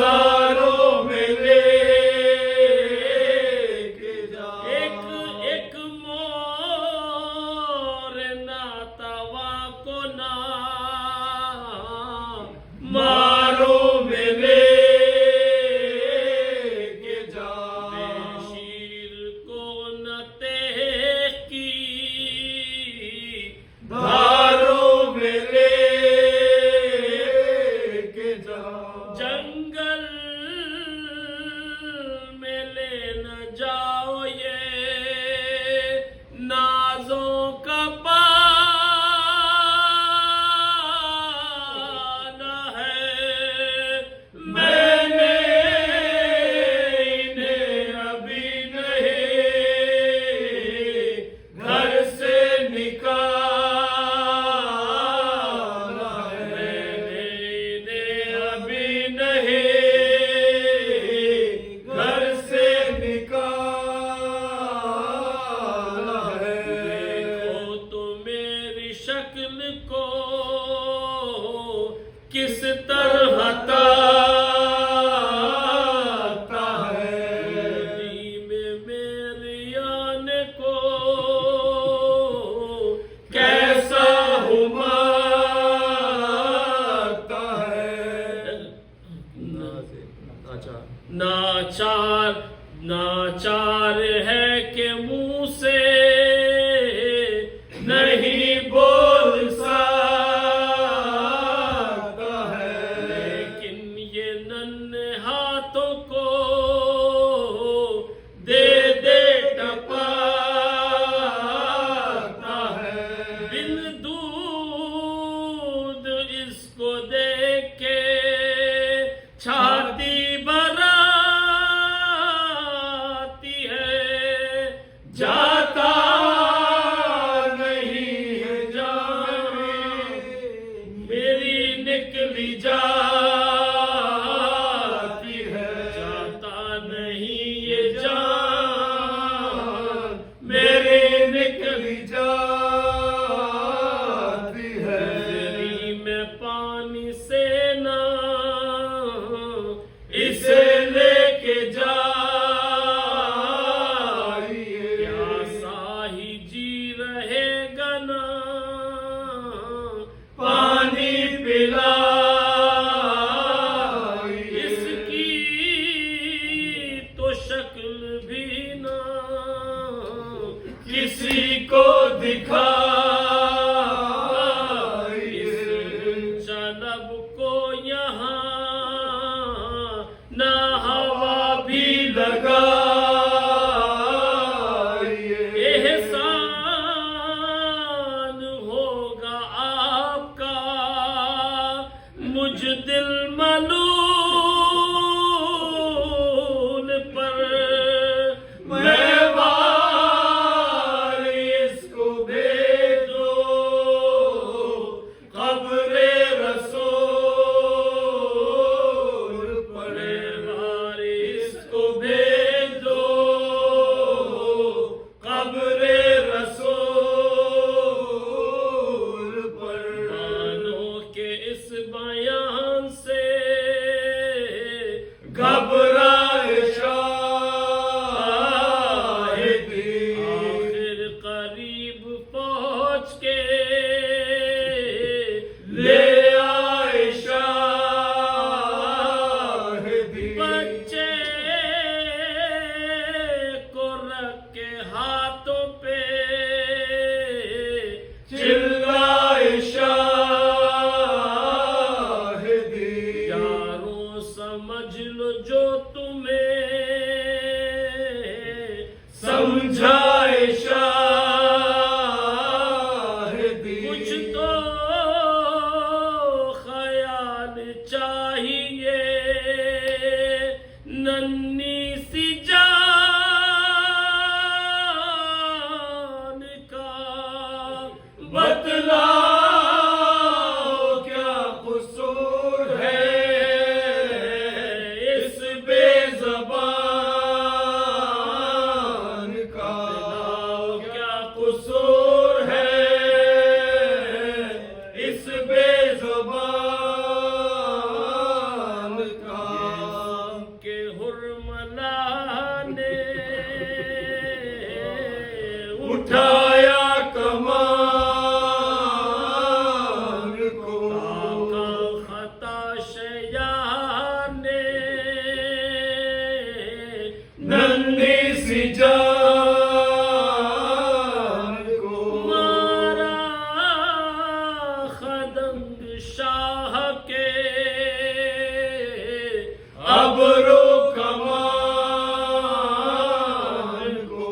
बाजारों में लेके जा। एक एक मोर नातवा को ना मारो में लेके जा। बेशीर को न ते की धारों में लेके जा। जंगल में ले न जाओ ये नाजों का पाना है। मैंने इन्हें अभी नहीं घर से निकाला है। मैंने इन्हें अभी नहीं घर से निकाला है। देखो तो मेरी शक्ल को किस तरह ताकता है। नदी में मेरे आने को कैसा हुमाता है। नाचार नाचार है कि मुंह से नहीं बोल सकता है। लेकिन ये नन्हे हाथों को दे दे टपकता है। बिन दूध इसको देख के छाती भराती है। जाता नहीं है जान मेरी निकली जाती है। जाता नहीं ये जान मेरी निकली जाती है। मेरी में पानी से ना इसे लेके जाइए। प्यासा ही जी रहेगा ना पानी पिलाइए। इसकी तो शक्ल भी ना किसी को दिखाइए। चलब को यहाँ ना हवा भी लगाइए। एहसान होगा आपका मुझ दिल मलूल पर। मैं वारिस को भेजो क़ब्रे रसूल पर। वारिस को भेजो क़ब्रे रसूल पर। मानो के इस बयान से घबराए शाहिदी। आखिर करीब पहुंच के ले आए शाहिदी। बच्चे को रख के हाथों पे चिल्लाए शाहिदी। यारों समझ लो जो तुम्हें समझाए शाहिदी। कुछ तो ख्याल चाहिए। नन्ही सी जान का बतलाओ क्या कसूर है इस बेज़बान का। क्या कसूर है इस बेज़बान का। मदंग शाह के अबरो कमान को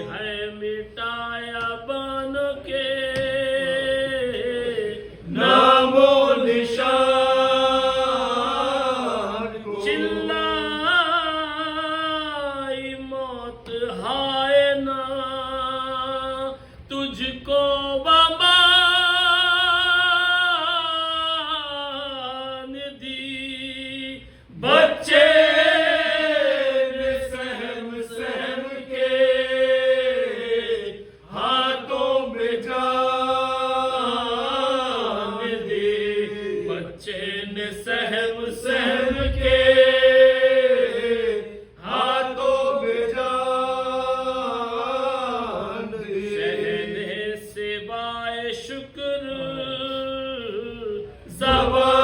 है मिटाया बन के नामो निशान को चिल्लाई मौत हाय ना तुझको बाबा ने दी बच्चे ने सहम सहम के हाथों में जान दी बच्चे ने सहम सहम के हाथों में जान दी सहने सिवाय शुक्र जबान